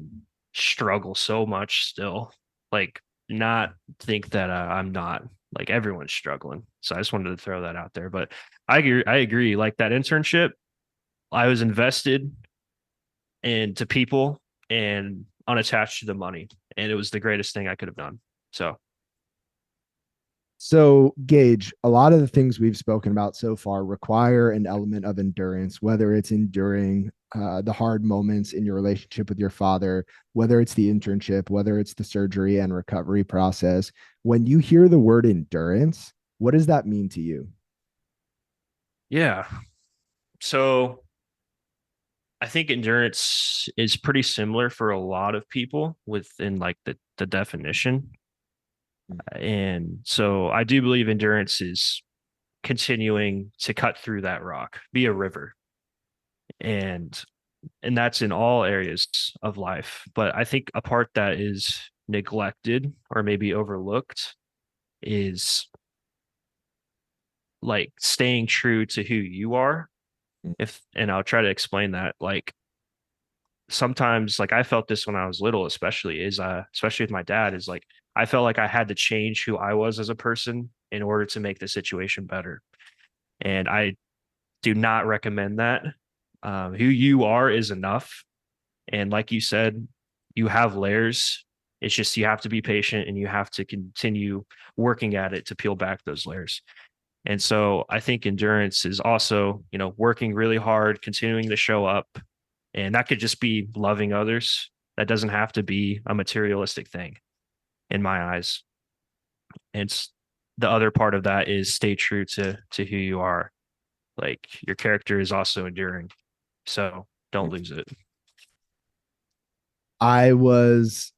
B: struggle so much still. Like, not think that I'm not. Like, everyone's struggling. So I just wanted to throw that out there. But I agree. I agree. Like that internship, I was invested into people and unattached to the money, and it was the greatest thing I could have done. So
A: So, Gage, a lot of the things we've spoken about so far require an element of endurance, whether it's enduring the hard moments in your relationship with your father, whether it's the internship, whether it's the surgery and recovery process. When you hear the word endurance, what does that mean to you?
B: yeah. So I think endurance is pretty similar for a lot of people within like the definition. And so I do believe endurance is continuing to cut through that rock, be a river. And that's in all areas of life. But I think a part that is neglected or maybe overlooked is like staying true to who you are. If and I'll try to explain that. Like sometimes like I felt this when I was little, especially is especially with my dad, is like I felt like I had to change who I was as a person in order to make the situation better. And I do not recommend that. Who you are is enough. And like you said, you have layers. It's just you have to be patient and you have to continue working at it to peel back those layers. And so I think endurance is also, working really hard, continuing to show up. And that could just be loving others. That doesn't have to be a materialistic thing in my eyes. And the other part of that is stay true to who you are. Like your character is also enduring. So don't lose it.
A: I was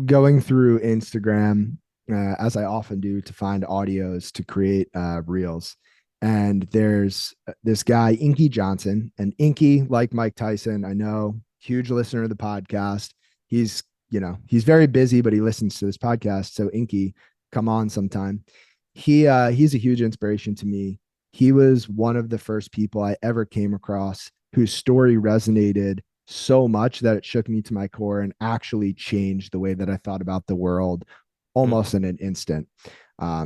A: going through Instagram, as I often do, to find audios to create reels. And there's this guy, Inky Johnson, and Inky, like Mike Tyson, I know, huge listener of the podcast. He's, he's very busy, but he listens to this podcast. So Inky, come on sometime. He's a huge inspiration to me. He was one of the first people I ever came across whose story resonated so much that it shook me to my core and actually changed the way that I thought about the world almost
B: Mhm.
A: in an instant.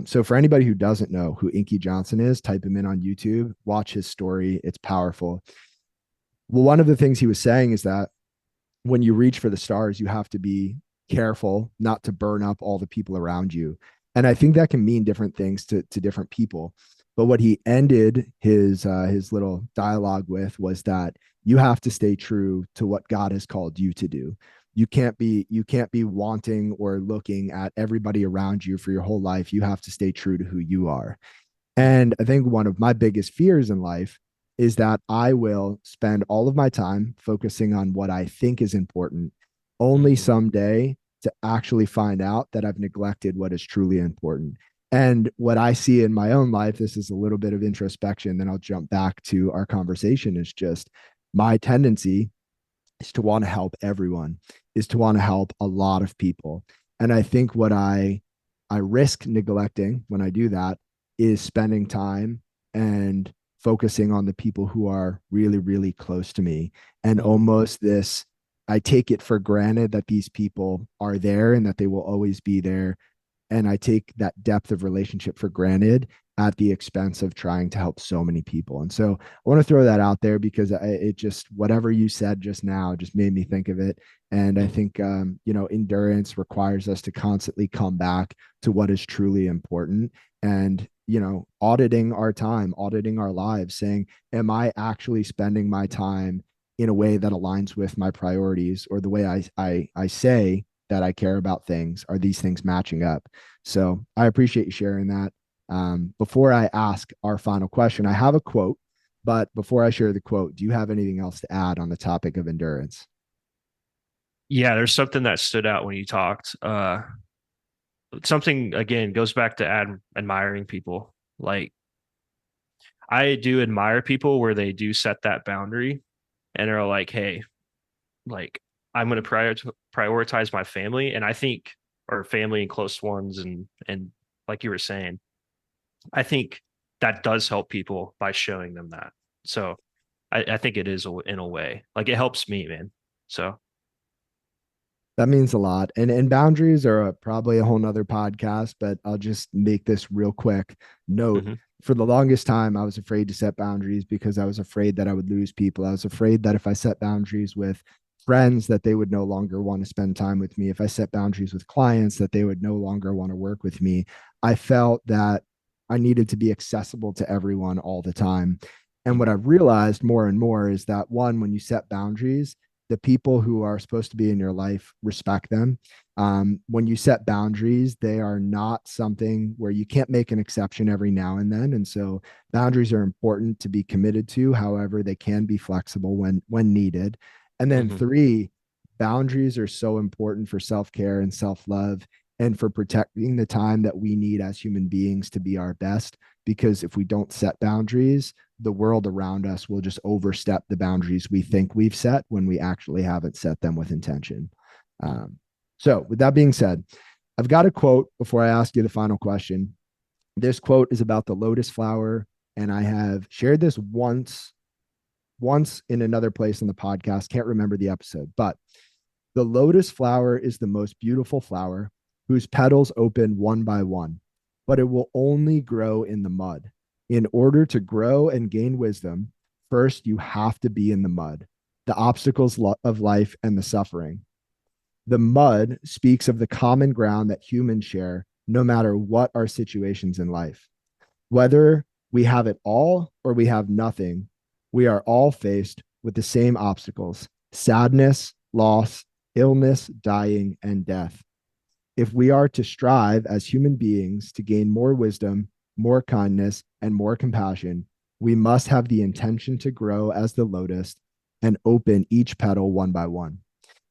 A: So for anybody who doesn't know who Inky Johnson is, type him in on YouTube, watch his story. It's powerful. Well, one of the things he was saying is that when you reach for the stars, you have to be careful not to burn up all the people around you. And I think that can mean different things to different people. But what he ended his little dialogue with was that you have to stay true to what God has called you to do. You can't be wanting or looking at everybody around you for your whole life. You have to stay true to who you are. And I think one of my biggest fears in life is that I will spend all of my time focusing on what I think is important, only
B: Mhm.
A: someday to actually find out that I've neglected what is truly important. And what I see in my own life, this is a little bit of introspection, then I'll jump back to our conversation, is just my tendency is to want to help everyone, is to want to help a lot of people. And I think what I risk neglecting when I do that is spending time and focusing on the people who are really, really close to me. And
B: Mhm.
A: almost this, I take it for granted that these people are there and that they will always be there, and I take that depth of relationship for granted at the expense of trying to help so many people. And so I want to throw that out there because it just, whatever you said just now just made me think of it. And I
B: Mhm.
A: think, endurance requires us to constantly come back to what is truly important and, auditing our time, auditing our lives, saying, am I actually spending my time in a way that aligns with my priorities, or the way I say that I care about things? Are these things matching up? So I appreciate you sharing that. Before I ask our final question, I have a quote, but before I share the quote, do you have anything else to add on the topic of endurance?
B: Yeah, there's something that stood out when you talked. Something again goes back to admiring people. Like I do admire people where they do set that boundary and are like, "Hey, like I'm going to prioritize my family," and I think, or family and close ones, and like you were saying, I think that does help people by showing them that. So I think it is in a way like it helps me, man. So
A: That means a lot. And boundaries are probably a whole nother podcast, but I'll just make this real quick note.
B: Hmm.
A: For the longest time, I was afraid to set boundaries because I was afraid that I would lose people. I was afraid that if I set boundaries with friends, that they would no longer want to spend time with me. If I set boundaries with clients, that they would no longer want to work with me. I felt that I needed to be accessible to everyone all the time. And what
B: Hmm.
A: I've realized more and more is that one, when you set boundaries, the people who are supposed to be in your life respect them. When you set boundaries, they are not something where you can't make an exception every now and then. And so boundaries are important to be committed to. However, they can be flexible when needed. And then
B: Hmm.
A: three, boundaries are so important for self-care and self-love and for protecting the time that we need as human beings to be our best. Because if we don't set boundaries, the world around us will just overstep the boundaries we think we've set when we actually haven't set them with intention. Um, so, with that being said, I've got a quote before I ask you the final question. This quote is about the lotus flower, and I have shared this once in another place on the podcast. Can't remember the episode, but the lotus flower is the most beautiful flower whose petals open one by one, but it will only grow in the mud. In order to grow and gain wisdom, first you have to be in the mud, the obstacles of life and the suffering. The mud speaks of the common ground that humans share, no matter what our situations in life. Whether we have it all or we have nothing, we are all faced with the same obstacles: sadness, loss, illness, dying, and death. If we are to strive as human beings to gain more wisdom, more kindness, and more compassion, we must have the intention to grow as the lotus and open each petal one by one.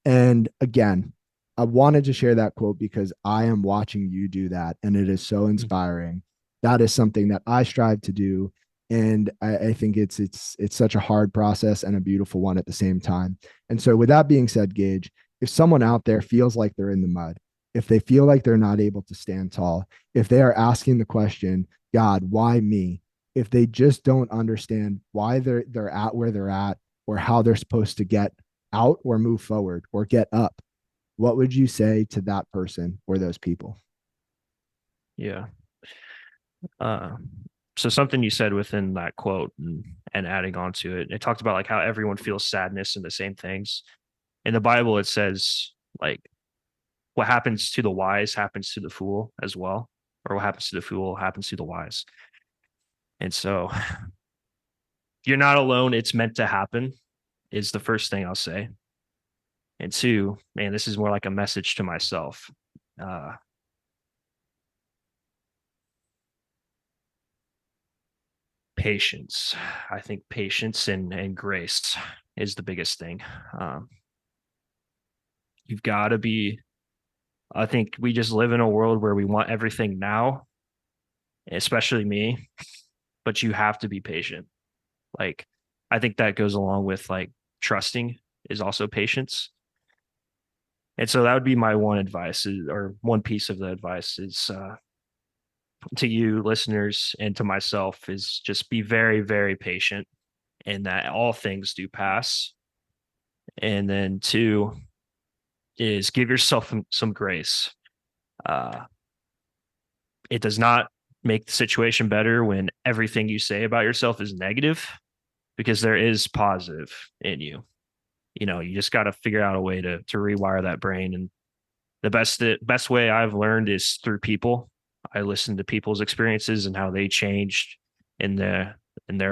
A: And again, I wanted to share that quote because I am watching you do that, and it is so inspiring. That is something that I strive to do, and I think it's such a hard process and a beautiful one at the same time. And so, with that being said, Gage, if someone out there feels like they're in the mud, if they feel like they're not able to stand tall, if they are asking the question, God, why me? If they just don't understand why they're at where they're at or how they're supposed to get out or move forward or get up, what would you say to that person or those people?
B: Yeah. Uh, so something you said within that quote and adding on to it, it talked about like how everyone feels sadness and the same things. In the Bible, it says like what happens to the wise happens to the fool as well, or what happens to the fool happens to the wise. And so you're not alone. It's meant to happen, is the first thing I'll say. And two, man, this is more like a message to myself. Uh, Patience. I think patience and grace is the biggest thing. Um, you've got to be, I think we just live in a world where we want everything now, especially me, but you have to be patient. Like, I think that goes along with like trusting is also patience. And so that would be my one advice or one piece of the advice is to you listeners and to myself is just be very, very patient and that all things do pass. And then two is give yourself some grace. Uh, it does not make the situation better when everything you say about yourself is negative because there is positive in you. You know, you just got to figure out a way to rewire that brain. And the best way I've learned is through people. I listen to people's experiences and how they changed in their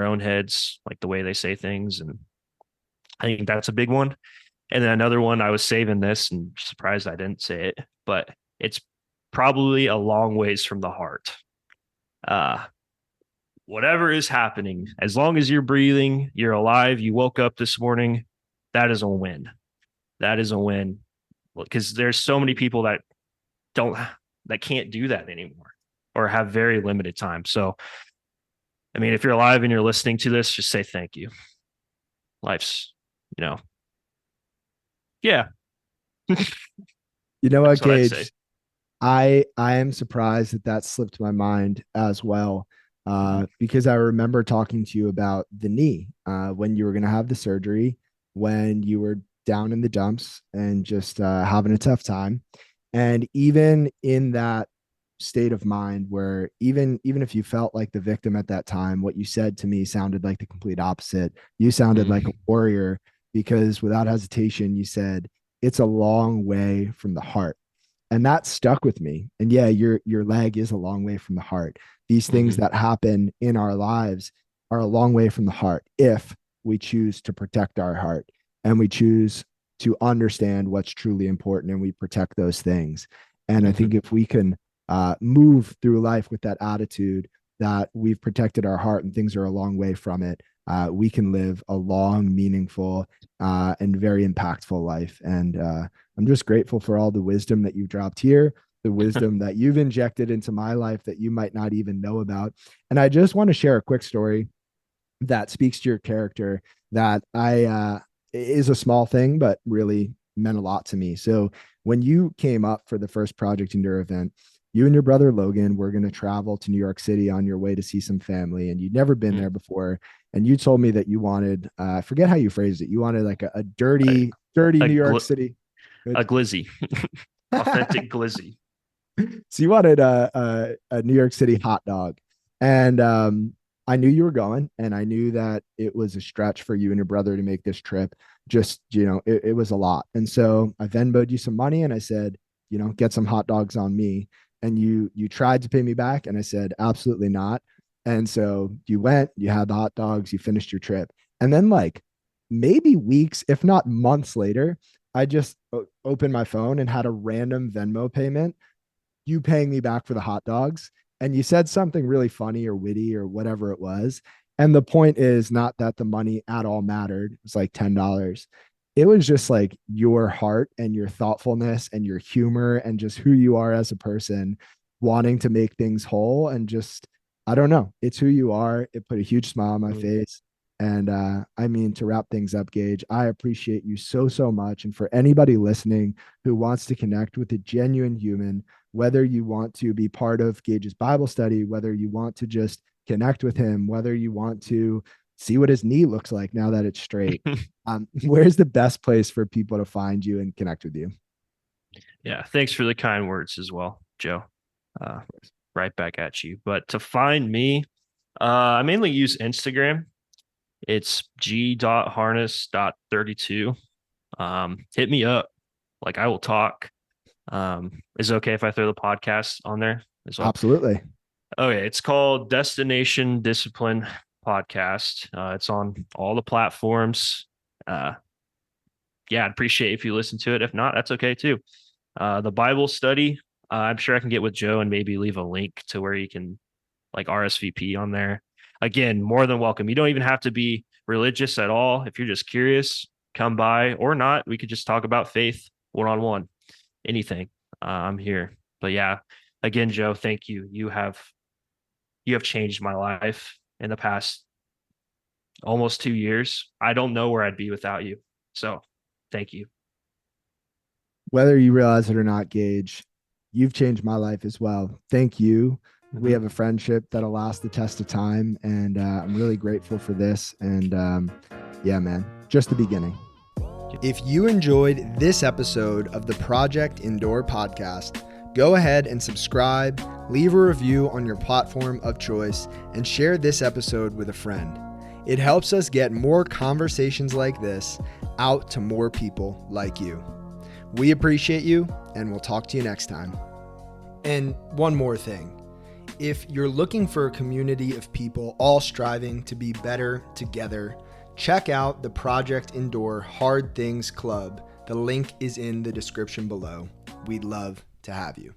B: own heads, like the way they say things. And I think that's a big one. And then another one, I was saving this and surprised I didn't say it, but it's probably a long ways from the heart. Uh, Whatever is happening, as long as you're breathing, you're alive, you woke up this morning, that is a win. That is a win because there's so many people don't that can't do that anymore or have very limited time. So, I mean, if you're alive and you're listening to this, just say thank you. Life's, you know, yeah,
A: You know what,
B: that's what I'd say.
A: Gage? I am surprised that that slipped my mind as well,
B: Mhm.
A: because I remember talking to you about the knee when you were going to have the surgery, when you were down in the dumps and just having a tough time. And even in that state of mind where even if you felt like the victim at that time, what you said to me sounded like the complete opposite. You sounded like a
B: Mm.
A: warrior because without hesitation, you said, it's a long way from the heart. And that stuck with me. And yeah, your leg is a long way from the heart. These things
B: Hmm.
A: that happen in our lives are a long way from the heart if we choose to protect our heart and we choose to understand what's truly important and we protect those things. And I think
B: Hmm.
A: if we can move through life with that attitude that we've protected our heart and things are a long way from it, we can live a long, meaningful, and very impactful life. And I'm just grateful for all the wisdom that you've dropped here, the wisdom that you've injected into my life that you might not even know about. And I just want to share a quick story that speaks to your character that I is a small thing, but really meant a lot to me. So when you came up for the first Project Endure event, you and your brother Logan were going to travel to New York City on your way to see some family, and you'd never been there before. And you told me that you wanted, I forget how you phrased it. You wanted like a
B: A,
A: dirty
B: a,
A: New York
B: gl-
A: City.
B: a glizzy, authentic glizzy.
A: So you wanted a New York City hot dog. And I knew you were going, and I knew that it was a stretch for you and your brother to make this trip. Just, it was a lot. And so I Venmoed you some money and I said, get some hot dogs on me. And you tried to pay me back. And I said, absolutely not. And so you went, you had the hot dogs, you finished your trip. And then like maybe weeks, if not months later, I just opened my phone and had a random Venmo payment, you paying me back for the hot dogs. And you said something really funny or witty or whatever it was. And the point is not that the money at all mattered. It was like $10. It was just like your heart and your thoughtfulness and your humor and just who you are as a person, wanting to make things whole. And just, I don't know, it's who you are. It put a huge smile on my
B: Mm.
A: face. And I mean, to wrap things up, Gage, I appreciate you so, so much. And for anybody listening who wants to connect with a genuine human, whether you want to be part of Gage's Bible study, whether you want to just connect with him, whether you want to see what his knee looks like now that it's straight, where's the best place for people to find you and connect with you?
B: Yeah, thanks for the kind words as well, Joe. Uh, right back at you. But to find me, I mainly use Instagram. It's g.harness.32. Hit me up. Like I will talk. Is it okay if I throw the podcast on there as well?
A: Absolutely.
B: Okay, it's called Destination Discipline Podcast. It's on all the platforms. Uh, yeah, I'd appreciate if you listen to it. If not, that's okay too. The Bible study, I'm sure I can get with Joe and maybe leave a link to where you can like RSVP on there. Again, more than welcome. You don't even have to be religious at all. If you're just curious, come by or not. We could just talk about faith one on one, anything. I'm here. But yeah, again, Joe, thank you. You have changed my life in the past almost 2 years. I don't know where I'd be without you. So thank you.
A: Whether you realize it or not, Gage, you've changed my life as well. Thank you. We
B: Mhm.
A: have a friendship that'll last the test of time. And I'm really grateful for this. And yeah, man, just the beginning. If you enjoyed this episode of the Project Endure podcast, go ahead and subscribe, leave a review on your platform of choice, and share this episode with a friend. It helps us get more conversations like this out to more people like you. We appreciate you, and we'll talk to you next time. And one more thing. If you're looking for a community of people all striving to be better together, check out the Project Endure Hard Things Club. The link is in the description below. We'd love to have you.